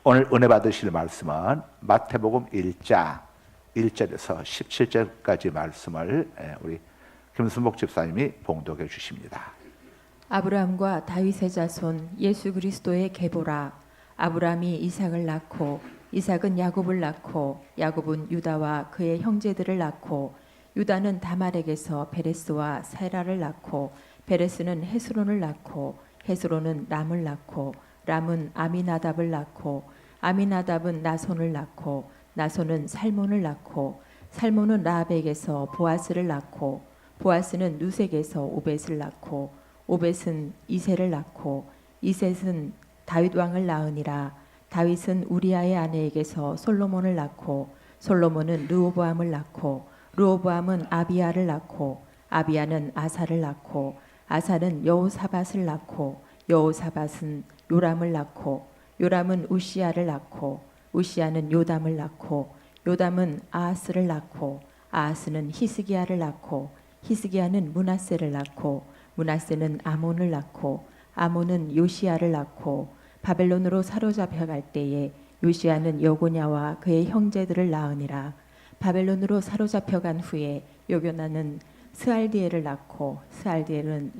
오늘 은혜 받으실 말씀은 마태복음 1장 1절에서 17절까지 말씀을 우리 김순복 집사님이 봉독해 주십니다. 아브라함과 다윗의 자손 예수 그리스도의 계보라. 아브라함이 이삭을 낳고 이삭은 야곱을 낳고 야곱은 유다와 그의 형제들을 낳고 유다는 다말에게서 베레스와 세라를 낳고 베레스는 헤스론을 낳고 헤스론은 람을 낳고 람은 아미나답을 낳고 아미나답은 나손을 낳고 나손은 살몬을 낳고 살몬은 라합에게서 보아스를 낳고 보아스는 누색에서 오벳을 낳고 오벳은 이셋을 낳고 이셋은 다윗 왕을 낳으니라. 다윗은 우리아의 아내에게서 솔로몬을 낳고 솔로몬은 르호보암을 낳고 르호보암은 아비야를 낳고 아비야는 아사를 낳고 아사는 여호사밧을 낳고 여호사밧은 요람을 낳고 요람은 우시야를 낳고 우시야는 요담을 낳고 요담은 아하스를 낳고 아하스는 히스기야를 낳고 히스기야는 므낫세를 낳고 므낫세는 아몬을 낳고 아몬은 요시야를 낳고 바벨론으로 사로잡혀 갈 때에 요시야는 여고냐와 그의 형제들을 낳으니라. 바벨론으로 사로잡혀 간 후에 요교나는 스알디엘을 낳고 스알디엘은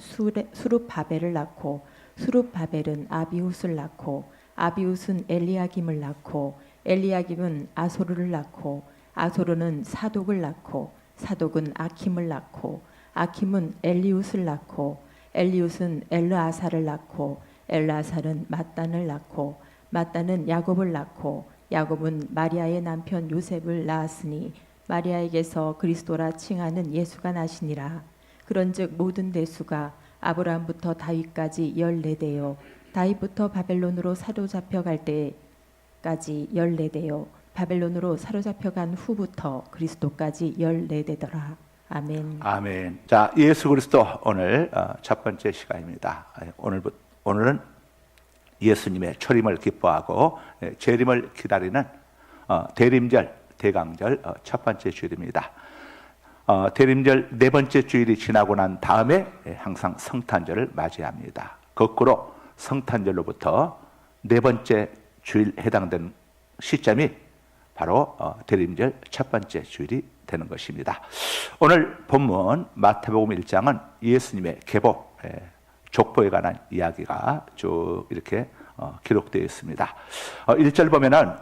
수룹바벨을 낳고 수룹바벨은 아비훗을 낳고 아비훗은 엘리야김을 낳고 엘리야김은 아소르를 낳고 아소르는 사독을 낳고 사독은 아킴을 낳고 아킴은 엘리훗을 낳고 엘리훗은 엘르아사를 낳고 엘르아사는 mat단을 낳고 mat단은 야곱을 낳고 야곱은 마리아의 남편 요셉을 낳았으니 마리아에게서 그리스도라 칭하는 예수가 나시니라. 그런즉 모든 대수가 아브라함부터 다윗까지 14대요 다윗부터 바벨론으로 사로잡혀 갈 때까지 14대요 바벨론으로 사로잡혀 간 후부터 그리스도까지 14대더라. 아멘. 아멘. 자, 예수 그리스도 오늘 첫 번째 시간입니다. 오늘은 예수님의 초림을 기뻐하고 재림을 기다리는 대림절, 대강절 첫 번째 주일입니다. 대림절 네 번째 주일이 지나고 난 다음에 항상 성탄절을 맞이합니다. 거꾸로 성탄절로부터 네 번째 주일 해당되는 시점이 바로 대림절 첫 번째 주일이 되는 것입니다. 오늘 본문 마태복음 1장은 예수님의 계보, 족보에 관한 이야기가 쭉 이렇게 기록되어 있습니다. 1절 보면은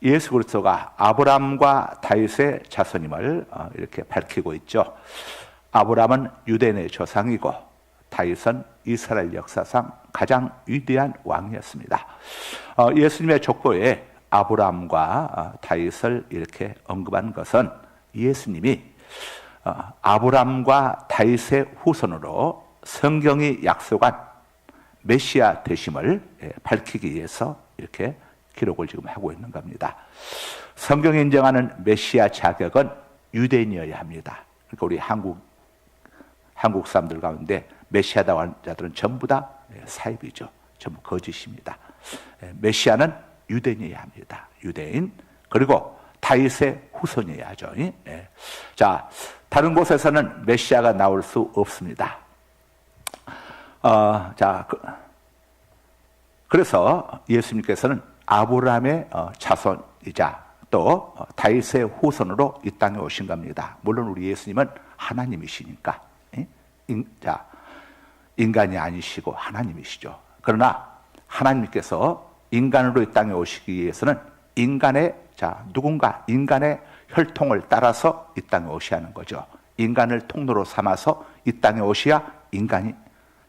예수 그리스도가 아브라함과 다윗의 자손임을 이렇게 밝히고 있죠. 아브라함은 유대인의 조상이고 다윗은 이스라엘 역사상 가장 위대한 왕이었습니다. 예수님의 족보에 아브라함과 다윗을 이렇게 언급한 것은 예수님이 아브라함과 다윗의 후손으로 성경이 약속한 메시아 되심을 밝히기 위해서 이렇게 기록을 지금 하고 있는 겁니다. 성경이 인정하는 메시아 자격은 유대인이어야 합니다. 그러니까 우리 한국 사람들 가운데 메시아다고 하는 자들은 전부 다 사입이죠. 전부 거짓입니다. 메시아는 유대인이어야 합니다. 유대인. 그리고 다윗의 후손이어야 하죠. 자, 다른 곳에서는 메시아가 나올 수 없습니다. 그래서 예수님께서는 아브라함의 자손이자 또 다윗의 후손으로 이 땅에 오신 겁니다. 물론 우리 예수님은 하나님이시니까. 인간이 아니시고 하나님이시죠. 그러나 하나님께서 인간으로 이 땅에 오시기 위해서는 인간의 혈통을 따라서 이 땅에 오셔야 하는 거죠. 인간을 통로로 삼아서 이 땅에 오셔야 인간이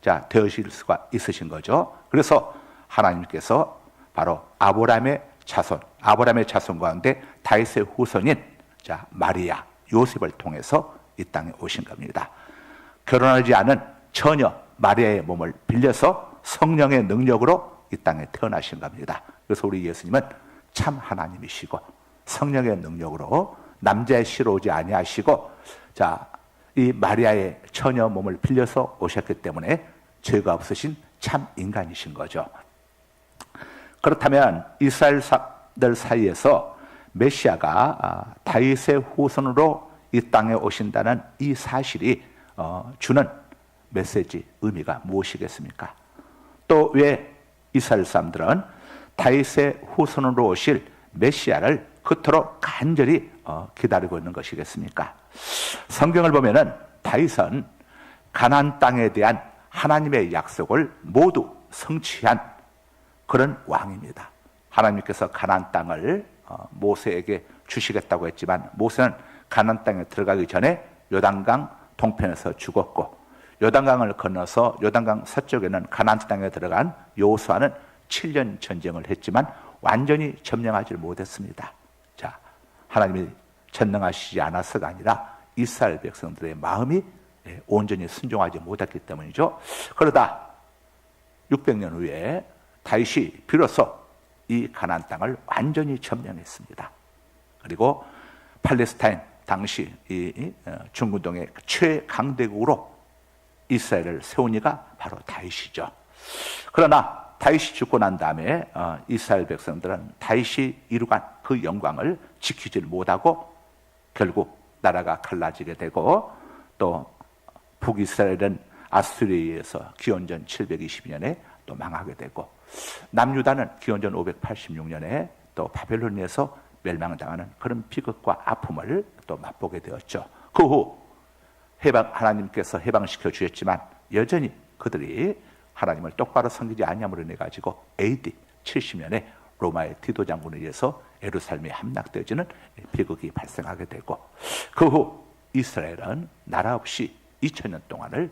되어질 수가 있으신 거죠. 그래서 하나님께서 바로 아브라함의 자손 가운데 다윗의 후손인 마리아, 요셉을 통해서 이 땅에 오신 겁니다. 결혼하지 않은 처녀 마리아의 몸을 빌려서 성령의 능력으로 이 땅에 태어나신 겁니다. 그래서 우리 예수님은 참 하나님이시고 성령의 능력으로 남자의 씨로 오지 아니하시고 이 마리아의 처녀 몸을 빌려서 오셨기 때문에 죄가 없으신 참 인간이신 거죠. 그렇다면 이스라엘들 사이에서 메시아가 다윗의 후손으로 이 땅에 오신다는 이 사실이 주는 메시지, 의미가 무엇이겠습니까? 또 왜 이스라엘 사람들은 다윗의 후손으로 오실 메시아를 그토록 간절히 기다리고 있는 것이겠습니까? 성경을 보면은 다윗은 가나안 땅에 대한 하나님의 약속을 모두 성취한 그런 왕입니다. 하나님께서 가나안 땅을 모세에게 주시겠다고 했지만 모세는 가나안 땅에 들어가기 전에 요단강 동편에서 죽었고, 요단강을 건너서 요단강 서쪽에는 가나안 땅에 들어간 여호수아는 7년 전쟁을 했지만 완전히 점령하지 못했습니다. 자, 하나님이 전능하시지 않아서가 아니라 이스라엘 백성들의 마음이 온전히 순종하지 못했기 때문이죠. 그러다 600년 후에 다윗이 비로소 이 가나안 땅을 완전히 점령했습니다. 그리고 팔레스타인 당시 이 중근동의 최강대국으로 이스라엘을 세운 이가 바로 다윗이죠. 그러나 다윗이 죽고 난 다음에 이스라엘 백성들은 다윗이 이루간 그 영광을 지키지 못하고 결국 나라가 갈라지게 되고, 또 북이스라엘은 아수리에서 기원전 722년에 또 망하게 되고, 남유다는 기원전 586년에 또 바벨론에서 멸망당하는 그런 비극과 아픔을 또 맛보게 되었죠. 그 후 하나님께서 해방시켜 주셨지만 여전히 그들이 하나님을 똑바로 섬기지 아니함으로 인해 가지고 AD 70년에 로마의 디도 장군에 의해서 예루살렘이 함락되어지는 비극이 발생하게 되고, 그 후 이스라엘은 나라 없이 2000년 동안을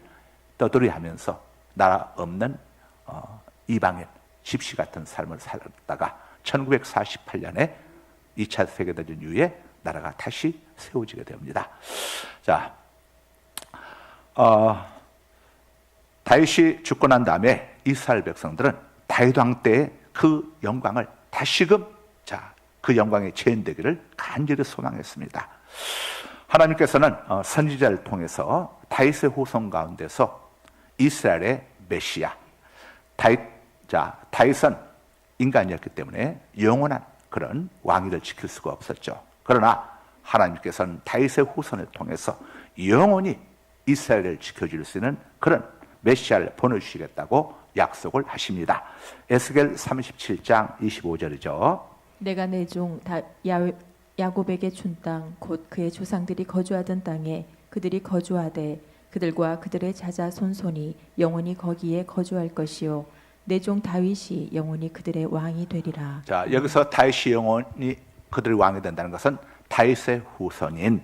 떠돌이하면서 나라 없는 이방인 집시 같은 삶을 살다가 1948년에 2차 세계대전 이후에 나라가 다시 세워지게 됩니다. 자, 다윗이 죽고 난 다음에 이스라엘 백성들은 다윗 왕 때의 그 영광을 다시금 그 영광에 재현되기를 간절히 소망했습니다. 하나님께서는 선지자를 통해서 다윗의 후손 가운데서 이스라엘의 메시아 다윗은 인간이었기 때문에 영원한 그런 왕위를 지킬 수가 없었죠. 그러나 하나님께서는 다윗의 후손을 통해서 영원히 이스라엘을 지켜줄 수 있는 그런 메시아를 보내주시겠다고 약속을 하십니다. 에스겔 37장 25절이죠. 내가 내 종 야곱에게 준 땅 곧 그의 조상들이 거주하던 땅에 그들이 거주하되 그들과 그들의 자자손손이 영원히 거기에 거주할 것이요 내 종 다윗이 영원히 그들의 왕이 되리라. 자, 여기서 다윗이 영원히 그들의 왕이 된다는 것은 다윗의 후손인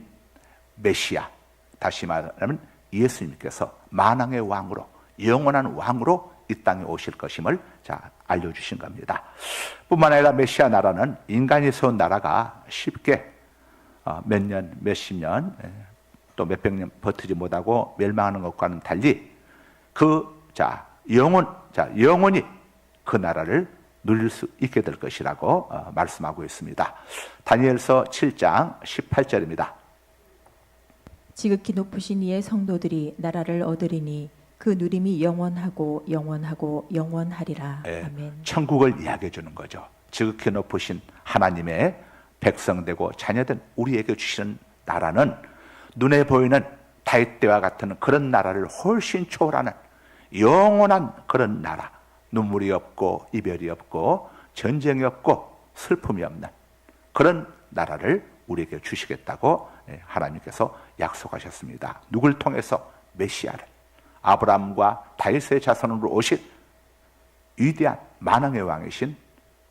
메시아, 다시 말하면 예수님께서 만왕의 왕으로 영원한 왕으로 이 땅에 오실 것임을 알려주신 겁니다. 뿐만 아니라 메시아 나라는 인간이 세운 나라가 쉽게 몇 년, 몇십 년, 또 몇백 년 버티지 못하고 멸망하는 것과는 달리 영원히 그 나라를 누릴 수 있게 될 것이라고 말씀하고 있습니다. 다니엘서 7장 18절입니다. 지극히 높으신 이의 성도들이 나라를 얻으리니 그 누림이 영원하고 영원하고 영원하리라. 아멘. 천국을 이야기해 주는 거죠. 지극히 높으신 하나님의 백성되고 자녀된 우리에게 주시는 나라는 눈에 보이는 다윗 때와 같은 그런 나라를 훨씬 초월하는 영원한 그런 나라, 눈물이 없고 이별이 없고 전쟁이 없고 슬픔이 없는 그런 나라를 우리에게 주시겠다고 하나님께서 약속하셨습니다. 누굴 통해서? 메시아를, 아브라함과 다윗의 자손으로 오신 위대한 만왕의 왕이신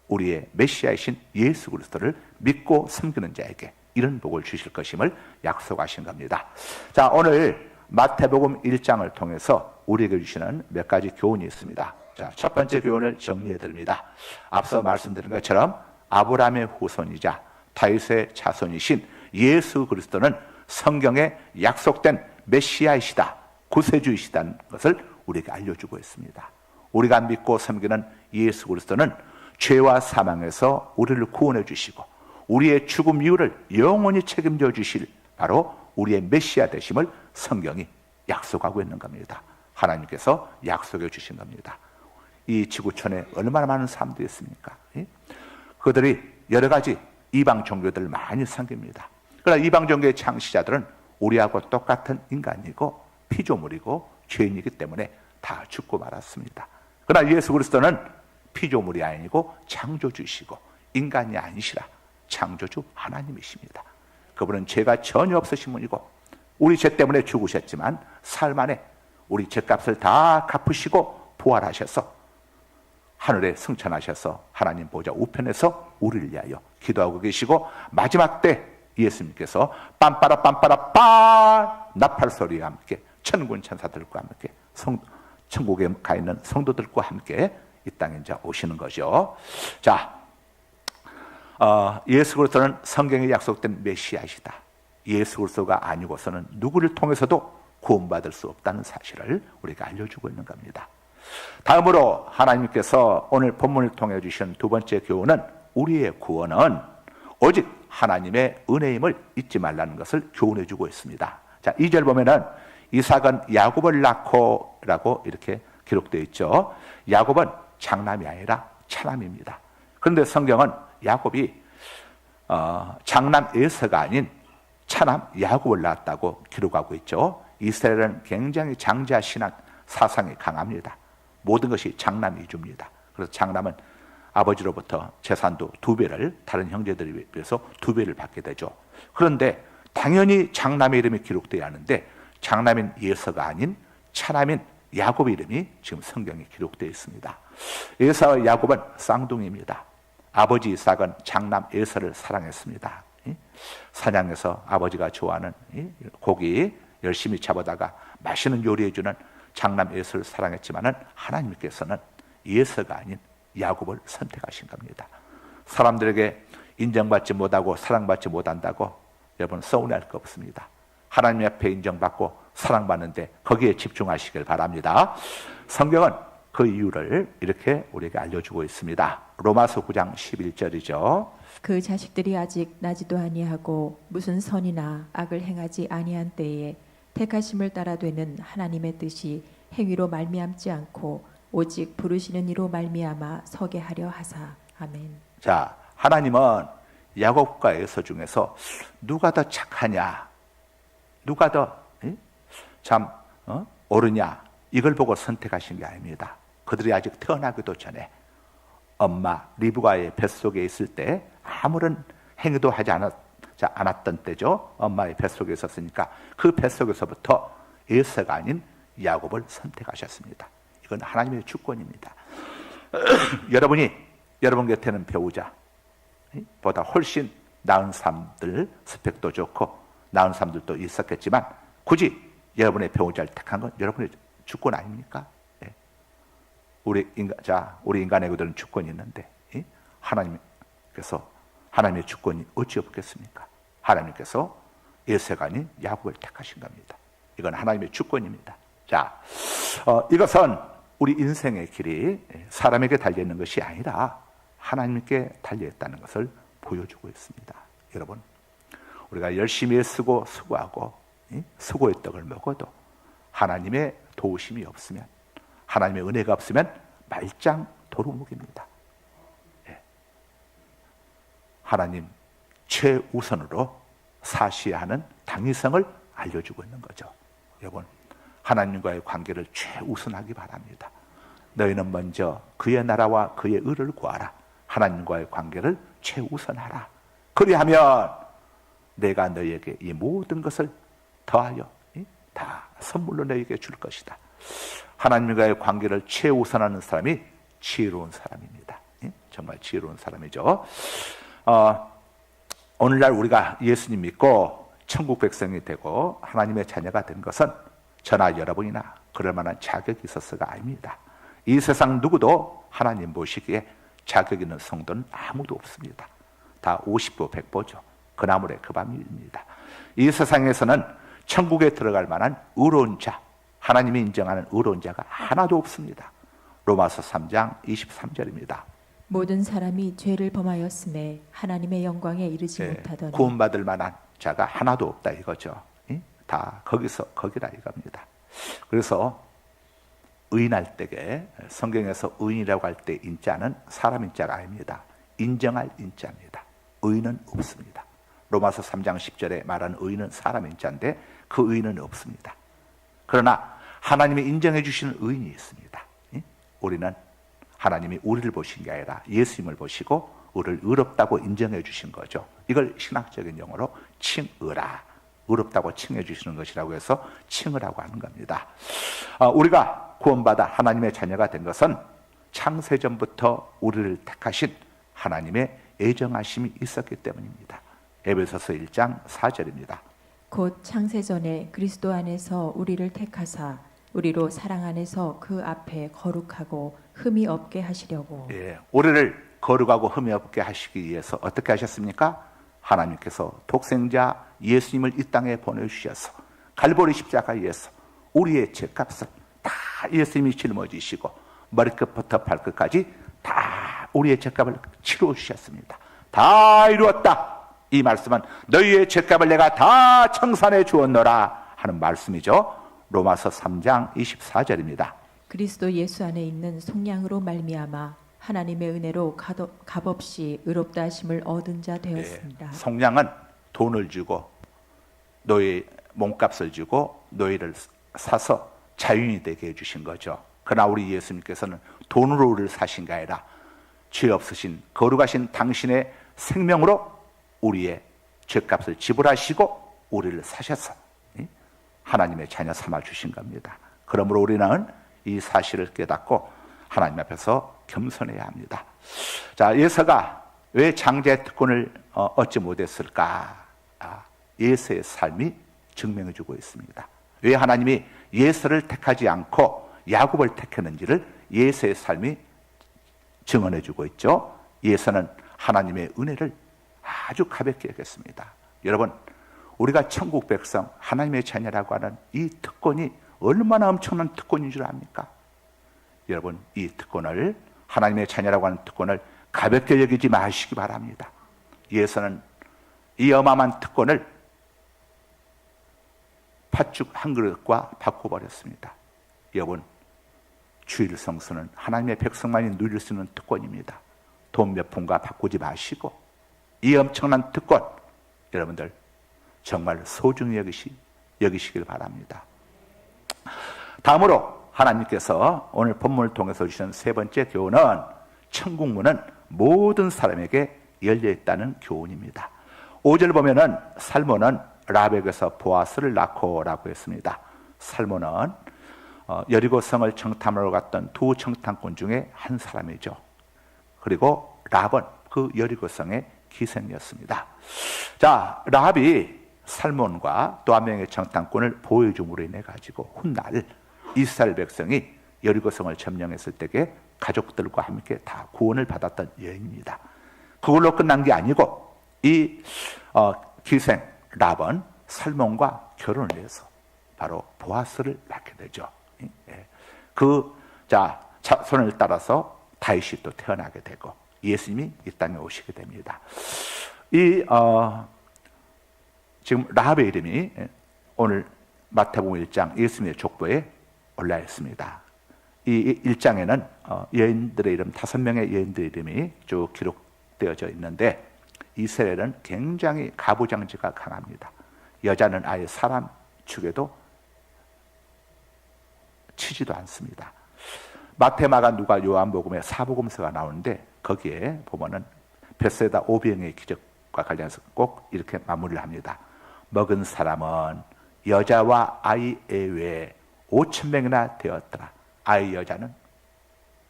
우리의 메시아이신 예수 그리스도를 믿고 섬기는 자에게 이런 복을 주실 것임을 약속하신 겁니다. 자, 오늘 마태복음 1장을 통해서 우리에게 주시는 몇 가지 교훈이 있습니다. 자, 첫 번째 교훈을 정리해 드립니다. 앞서 말씀드린 것처럼 아브라함의 후손이자 다윗의 자손이신 예수 그리스도는 성경에 약속된 메시아이시다, 구세주이시다는 것을 우리에게 알려주고 있습니다. 우리가 믿고 섬기는 예수 그리스도는 죄와 사망에서 우리를 구원해 주시고 우리의 죽음 이후를 영원히 책임져 주실 바로 우리의 메시아 되심을 성경이 약속하고 있는 겁니다. 하나님께서 약속해 주신 겁니다. 이 지구촌에 얼마나 많은 사람들이 있습니까? 그들이 여러 가지 이방 종교들을 많이 섬깁니다. 그러나 이방 종교의 창시자들은 우리하고 똑같은 인간이고 피조물이고 죄인이기 때문에 다 죽고 말았습니다. 그러나 예수 그리스도는 피조물이 아니고 창조주시고 인간이 아니시라 창조주 하나님이십니다. 그분은 죄가 전혀 없으신 분이고 우리 죄 때문에 죽으셨지만 사흘 만에 우리 죄값을 다 갚으시고 부활하셔서 하늘에 승천하셔서 하나님 보좌 우편에서 우리를 위하여 기도하고 계시고 마지막 때 예수님께서 빰빠라 빰빠라 빠 나팔 소리와 함께 천군 천사들과 함께 천국에 가 있는 성도들과 함께 이 땅에 이제 오시는 거죠. 자, 예수 그리스도는 성경에 약속된 메시아이시다. 예수 그리스도가 아니고서는 누구를 통해서도 구원받을 수 없다는 사실을 우리가 알려주고 있는 겁니다. 다음으로 하나님께서 오늘 본문을 통해 주신 두 번째 교훈은 우리의 구원은 오직 하나님의 은혜임을 잊지 말라는 것을 교훈해 주고 있습니다. 자, 2절 보면은 이삭은 야곱을 낳고 라고 이렇게 기록되어 있죠. 야곱은 장남이 아니라 차남입니다. 그런데 성경은 야곱이 장남 에서가 아닌 차남 야곱을 낳았다고 기록하고 있죠. 이스라엘은 굉장히 장자 신앙 사상이 강합니다. 모든 것이 장남 위주입니다. 그래서 장남은 아버지로부터 재산도 2배를 다른 형제들에 비해서 2배를 받게 되죠. 그런데 당연히 장남의 이름이 기록되어야 하는데 장남인 예서가 아닌 차남인 야곱의 이름이 지금 성경에 기록되어 있습니다. 에서와 야곱은 쌍둥이입니다. 아버지 이삭은 장남 에서를 사랑했습니다. 사냥해서 아버지가 좋아하는 고기 열심히 잡아다가 맛있는 요리해주는 장남 에서를 사랑했지만 하나님께서는 에서가 아닌 야곱을 선택하신 겁니다. 사람들에게 인정받지 못하고 사랑받지 못한다고 여러분 서운해할 거 없습니다. 하나님 앞에 인정받고 사랑받는데 거기에 집중하시길 바랍니다. 성경은 그 이유를 이렇게 우리에게 알려주고 있습니다. 로마서 9장 11절이죠. 그 자식들이 아직 나지도 아니하고 무슨 선이나 악을 행하지 아니한 때에 택하심을 따라 되는 하나님의 뜻이 행위로 말미암지 않고 오직 부르시는 이로 말미암아 서게 하려 하사. 아멘. 자, 하나님은 야곱과 에서 중에서 누가 더 착하냐, 누가 더 옳으냐 이걸 보고 선택하신 게 아닙니다. 그들이 아직 태어나기도 전에 엄마 리브가의 뱃속에 있을 때 아무런 행위도 하지 않았던 때죠. 엄마의 뱃속에 있었으니까 그 뱃속에서부터 에서가 아닌 야곱을 선택하셨습니다. 이건 하나님의 주권입니다. 여러분 곁에는 배우자 보다 훨씬 나은 사람들 스펙도 좋고 나은 사람들도 있었겠지만 굳이 여러분의 배우자를 택한 건 여러분의 주권 아닙니까? 네. 우리 인간에게들은 주권이 있는데 하나님의 주권이 어찌 없겠습니까? 하나님께서 에서가 아닌 야곱을 택하신 겁니다. 이건 하나님의 주권입니다. 자, 이것은 우리 인생의 길이 사람에게 달려있는 것이 아니라 하나님께 달려있다는 것을 보여주고 있습니다. 여러분, 우리가 열심히 쓰고 수고하고 수고의 떡을 먹어도 하나님의 도우심이 없으면, 하나님의 은혜가 없으면 말짱 도루묵입니다. 하나님 최우선으로 사시해야 하는 당위성을 알려주고 있는 거죠. 여러분, 하나님과의 관계를 최우선하기 바랍니다. 너희는 먼저 그의 나라와 그의 의를 구하라. 하나님과의 관계를 최우선하라. 그리하면 내가 너희에게 이 모든 것을 더하여 다 선물로 너희에게 줄 것이다. 하나님과의 관계를 최우선하는 사람이 지혜로운 사람입니다. 정말 지혜로운 사람이죠. 오늘날 우리가 예수님 믿고 천국 백성이 되고 하나님의 자녀가 된 것은 저나 여러분이나 그럴 만한 자격이 있어서가 아닙니다. 이 세상 누구도 하나님 보시기에 자격 있는 성도는 아무도 없습니다. 다 50보 100보죠. 그 나물에 그 밤입니다. 이 세상에서는 천국에 들어갈 만한 의로운 자, 하나님이 인정하는 의로운 자가 하나도 없습니다. 로마서 3장 23절입니다. 모든 사람이 죄를 범하였음에 하나님의 영광에 이르지 못하더니 구원받을 만한 자가 하나도 없다 이거죠. 다 거기라 이겁니다. 그래서 의인할 때에 성경에서 의인이라고 할 때 인자는 사람 인자가 아닙니다. 인정할 인자입니다. 의인은 없습니다. 로마서 3장 10절에 말하는 의인은 사람 인자인데 그 의인은 없습니다. 그러나 하나님이 인정해 주시는 의인이 있습니다. 우리는 하나님이 우리를 보신 게 아니라 예수님을 보시고 우리를 의롭다고 인정해 주신 거죠. 이걸 신학적인 용어로 칭의라, 의롭다고 칭해 주시는 것이라고 해서 칭의라고 하는 겁니다. 우리가 구원받아 하나님의 자녀가 된 것은 창세전부터 우리를 택하신 하나님의 애정하심이 있었기 때문입니다. 에베소서 1장 4절입니다. 곧 창세전에 그리스도 안에서 우리를 택하사 우리로 사랑 안에서 그 앞에 거룩하고 흠이 없게 하시려고. 예, 우리를 거룩하고 흠이 없게 하시기 위해서 어떻게 하셨습니까? 하나님께서 독생자 예수님을 이 땅에 보내주셔서 갈보리 십자가에서 우리의 죄값을 다 예수님이 짊어지시고 머리끝부터 발끝까지 다 우리의 죄값을 치러 주셨습니다. 다 이루었다. 이 말씀은 너희의 죄값을 내가 다 청산해 주었노라 하는 말씀이죠. 로마서 3장 24절입니다. 그리스도 예수 안에 있는 속량으로 말미암아 하나님의 은혜로 값없이 의롭다 하심을 얻은 자 되었습니다. 예, 속량은 돈을 주고 너희 몸값을 주고 너희를 사서 자유인이 되게 해주신 거죠. 그러나 우리 예수님께서는 돈으로 우리를 사신 게 아니라 죄 없으신 거룩하신 당신의 생명으로 우리의 죄값을 지불하시고 우리를 사셔서 하나님의 자녀 삼아 주신 겁니다. 그러므로 우리는 이 사실을 깨닫고 하나님 앞에서 겸손해야 합니다. 자, 예서가 왜 장자의 특권을 얻지 못했을까? 예서의 삶이 증명해 주고 있습니다. 왜 하나님이 예서를 택하지 않고 야곱을 택했는지를 예서의 삶이 증언해 주고 있죠. 예서는 하나님의 은혜를 아주 가볍게 여겼습니다. 여러분, 우리가 천국 백성 하나님의 자녀라고 하는 이 특권이 얼마나 엄청난 특권인 줄 압니까? 여러분, 이 특권을, 하나님의 자녀라고 하는 특권을 가볍게 여기지 마시기 바랍니다. 예서는 이 어마어마한 특권을 팥죽 한 그릇과 바꿔버렸습니다. 여러분, 주일 성수는 하나님의 백성만이 누릴 수 있는 특권입니다. 돈 몇 푼과 바꾸지 마시고 이 엄청난 특권, 여러분들 정말 소중히 여기시길 바랍니다. 다음으로 하나님께서 오늘 본문을 통해서 주신 세 번째 교훈은 천국문은 모든 사람에게 열려있다는 교훈입니다. 5절 보면은 살몬은 라벡에서 보아스를 낳고라고 했습니다. 살몬은 여리고성을 청탐하러 갔던 두 청탐꾼 중에 한 사람이죠. 그리고 랍은 그 여리고성의 기생이었습니다. 자, 랍이 살몬과 또 한 명의 청탐꾼을 보여줌으로 인해 가지고 훗날 이스라엘 백성이 여리고성을 점령했을 때에 가족들과 함께 다 구원을 받았던 여인입니다. 그걸로 끝난 게 아니고 이 기생 랍은 살몬과 결혼을 해서 바로 보아스를 낳게 되죠. 그 자손을 따라서 다윗이 또 태어나게 되고 예수님이 이 땅에 오시게 됩니다. 지금 라합의 이름이 오늘 마태복음 1장 예수님의 족보에 올라 있습니다. 이 1장에는 여인들의 이름 5명의 여인들의 이름이 쭉 기록되어져 있는데 이스라엘은 굉장히 가부장제가 강합니다. 여자는 아예 사람 축에도 치지도 않습니다. 마태, 마가, 누가, 요한복음에 사복음서가 나오는데 거기에 보면은 벳세다 오병의 기적과 관련해서 꼭 이렇게 마무리를 합니다. 먹은 사람은 여자와 아이 외에 5,000명이나 되었더라. 아이 여자는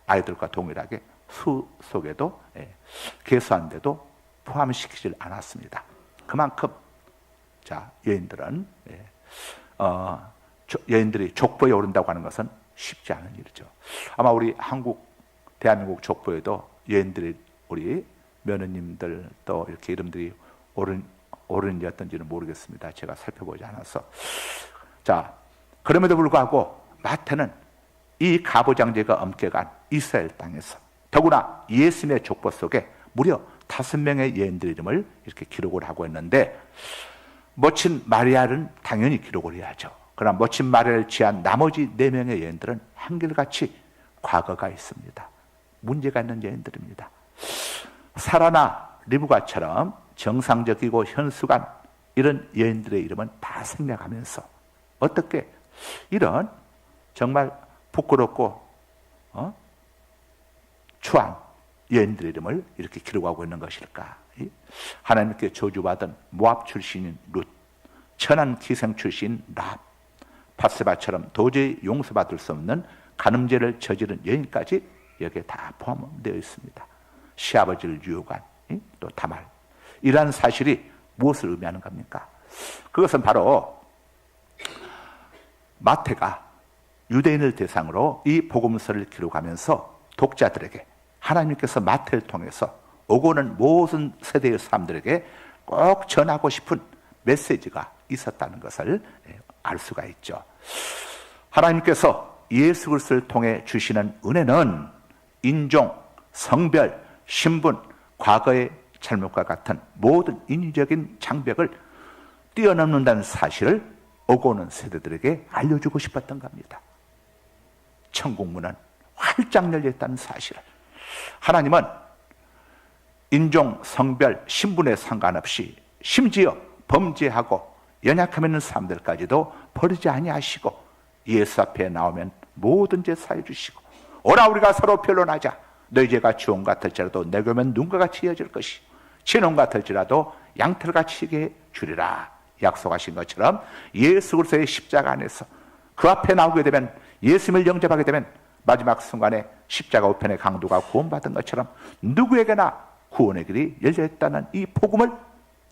아이들과 동일하게 수 속에도 계수한데도 포함시키질 않았습니다. 그만큼 여인들은 여인들이 족보에 오른다고 하는 것은 쉽지 않은 일이죠. 아마 우리 대한민국 족보에도 여인들이 우리 며느님들 또 이렇게 이름들이 오른이었던지는 모르겠습니다. 제가 살펴보지 않아서. 그럼에도 불구하고 마태는 이 가부장제가 엄격한 이스라엘 땅에서 더구나 예수님의 족보 속에 무려 5명의 여인들 이름을 이렇게 기록을 하고 있는데 멋진 마리아는 당연히 기록을 해야죠. 그러나 멋진 마리아를 취한 나머지 4명의 여인들은 한결같이 과거가 있습니다. 문제가 있는 여인들입니다. 사라나 리브가처럼 정상적이고 현수간 이런 여인들의 이름은 다 생략하면서 어떻게 이런 정말 부끄럽고 추한 여인들의 이름을 이렇게 기록하고 있는 것일까? 하나님께 저주받은 모압 출신인 룻, 천한 기생 출신 랍, 밧세바처럼 도저히 용서받을 수 없는 간음죄를 저지른 여인까지 여기에 다 포함되어 있습니다. 시아버지를 유혹한 또 다말, 이러한 사실이 무엇을 의미하는 겁니까? 그것은 바로 마태가 유대인을 대상으로 이 복음서를 기록하면서 독자들에게 하나님께서 마태를 통해서 오고 오는 모든 세대의 사람들에게 꼭 전하고 싶은 메시지가 있었다는 것을 알 수가 있죠. 하나님께서 예수 그리스도를 통해 주시는 은혜는 인종, 성별, 신분, 과거의 잘못과 같은 모든 인위적인 장벽을 뛰어넘는다는 사실을 오고 오는 세대들에게 알려주고 싶었던 겁니다. 천국문은 활짝 열려있다는 사실을, 하나님은 인종, 성별, 신분에 상관없이 심지어 범죄하고 연약함 있는 사람들까지도 버리지 아니하시고 예수 앞에 나오면 모든 죄 사해 주시고, 오라 우리가 서로 변론하자. 너희 죄가 주홍 같을지라도 내게 오면 눈과 같이 이어질 것이, 진홍 같을지라도 양털같이 희게 주리라 약속하신 것처럼 예수 그리스도의 십자가 안에서 그 앞에 나오게 되면, 예수님을 영접하게 되면 마지막 순간에 십자가 우편의 강도가 구원받은 것처럼 누구에게나 구원의 길이 열려있다는 이 복음을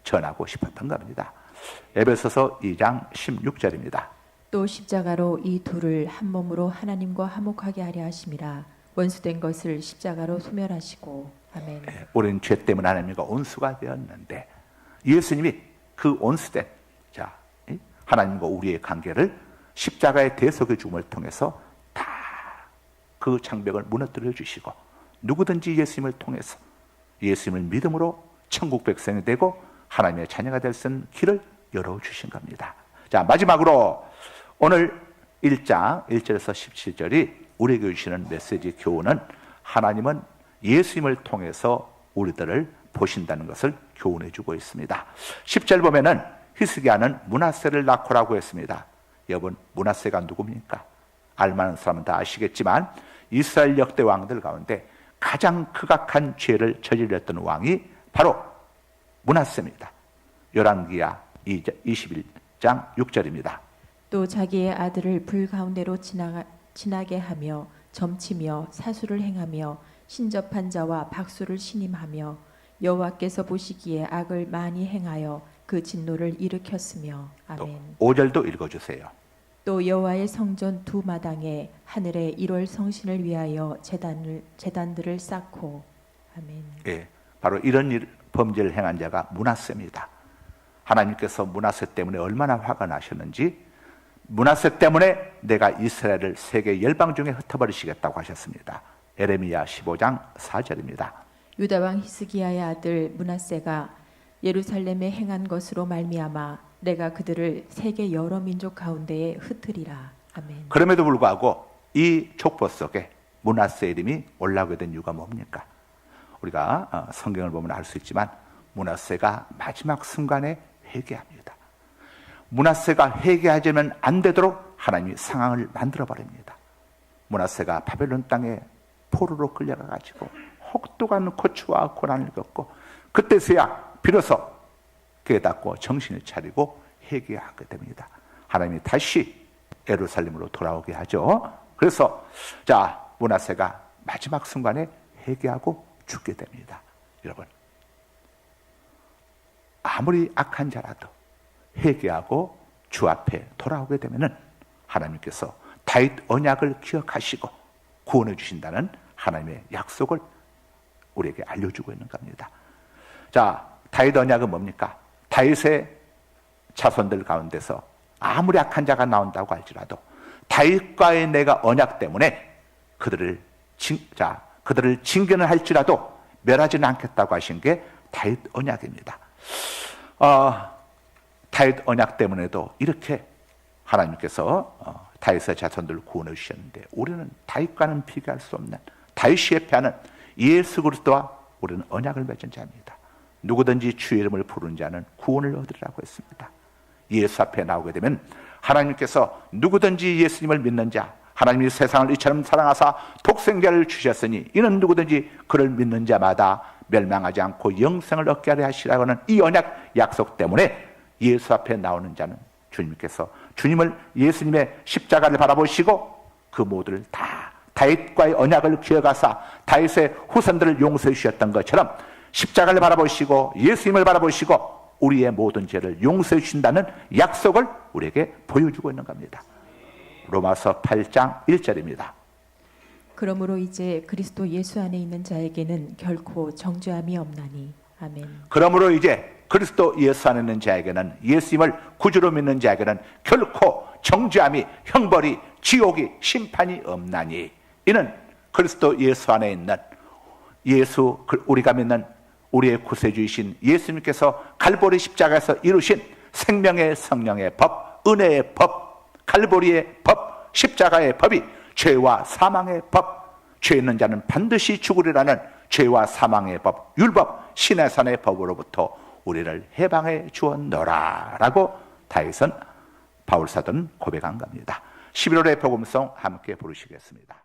전하고 싶었던 겁니다. 에베소서 2장 16절입니다. 또 십자가로 이 둘을 한 몸으로 하나님과 화목하게 하려 하심이라. 원수된 것을 십자가로 소멸하시고. 아멘. 우리는 죄 때문에 하나님과 온수가 되었는데 예수님이 그 온수된 하나님과 우리의 관계를 십자가의 대속의 죽음을 통해서 다 그 장벽을 무너뜨려 주시고, 누구든지 예수님을 통해서 예수님을 믿음으로 천국 백성이 되고 하나님의 자녀가 될 수 있는 길을 열어주신 겁니다. 자, 마지막으로 오늘 1장 1절에서 17절이 우리에게 주시는 메시지 교훈은, 하나님은 예수님을 통해서 우리들을 보신다는 것을 교훈해 주고 있습니다. 10절 보면은 히스기야는 므낫세를 낳고라고 했습니다. 여러분, 므낫세가 누굽니까? 알만한 사람은 다 아시겠지만 이스라엘 역대 왕들 가운데 가장 극악한 죄를 저질렀던 왕이 바로 므낫세입니다. 열왕기야 21장 6절입니다. 또 자기의 아들을 불 가운데로 지나게 하며 점치며 사수를 행하며 신접한 자와 박수를 신임하며 여호와께서 보시기에 악을 많이 행하여 그 진노를 일으켰으며. 아멘. 5절도 읽어주세요. 또 여호와의 성전 두 마당에 하늘의 1월 성신을 위하여 제단들을 쌓고. 아멘. 예, 바로 이런 범죄를 행한 자가 므낫세입니다. 하나님께서 므낫세 때문에 얼마나 화가 나셨는지, 므낫세 때문에 내가 이스라엘을 세계 열방 중에 흩어버리시겠다고 하셨습니다. 에레미야 15장 4절입니다. 유다 왕 히스기야의 아들 므낫세가 예루살렘에 행한 것으로 말미암아 내가 그들을 세계 여러 민족 가운데에 흩으리라. 아멘. 그럼에도 불구하고 이 족보 속에 므낫세 이름이 올라오게 된 이유가 뭡니까? 우리가 성경을 보면 알 수 있지만 므낫세가 마지막 순간에 회개합니다. 므낫세가 회개하지면 안 되도록 하나님이 상황을 만들어 버립니다. 므낫세가 바벨론 땅에 포로로 끌려가가지고 혹독한 고초와 고난을 겪고, 그때서야 비로소 깨닫고 정신을 차리고 회개하게 됩니다. 하나님이 다시 예루살렘으로 돌아오게 하죠. 그래서 므낫세가 마지막 순간에 회개하고 죽게 됩니다. 여러분, 아무리 악한 자라도 회개하고 주 앞에 돌아오게 되면은 하나님께서 다윗 언약을 기억하시고 구원해 주신다는 하나님의 약속을 우리에게 알려주고 있는 겁니다. 다윗 언약은 뭡니까? 다윗의 자손들 가운데서 아무리 악한 자가 나온다고 할지라도 다윗과의 내가 언약 때문에 그들을 징계는 할지라도 멸하지는 않겠다고 하신 게 다윗 언약입니다. 다윗 언약 때문에도 이렇게 하나님께서 다윗의 자손들을 구원해 주셨는데, 우리는 다윗과는 비교할 수 없는, 다윗이 예표하는 예수 그리스도와 우리는 언약을 맺은 자입니다. 누구든지 주의 이름을 부르는 자는 구원을 얻으리라고 했습니다. 예수 앞에 나오게 되면 하나님께서 누구든지 예수님을 믿는 자, 하나님이 세상을 이처럼 사랑하사 독생자를 주셨으니 이는 누구든지 그를 믿는 자마다 멸망하지 않고 영생을 얻게 하려 하시라고 하는 이 언약 약속 때문에 예수 앞에 나오는 자는 주님께서 주님을 예수님의 십자가를 바라보시고 그 모두를 다 다윗과의 언약을 기억하사 다윗의 후손들을 용서해 주셨던 것처럼 십자가를 바라보시고 예수님을 바라보시고 우리의 모든 죄를 용서해 주신다는 약속을 우리에게 보여주고 있는 겁니다. 로마서 8장 1절입니다. 그러므로 이제 그리스도 예수 안에 있는 자에게는 결코 정죄함이 없나니. 아멘. 그러므로 이제 그리스도 예수 안에 있는 자에게는, 예수님을 구주로 믿는 자에게는 결코 정죄함이, 형벌이, 지옥이, 심판이 없나니. 이는 그리스도 예수 안에 있는 우리가 믿는 우리의 구세주이신 예수님께서 갈보리 십자가에서 이루신 생명의 성령의 법, 은혜의 법, 갈보리의 법, 십자가의 법이 죄와 사망의 법, 죄 있는 자는 반드시 죽으리라는 죄와 사망의 법, 율법, 시내산의 법으로부터 우리를 해방해 주었노라 라고 다윗은, 바울 사도는 고백한 겁니다. 11월의 복음송 함께 부르시겠습니다.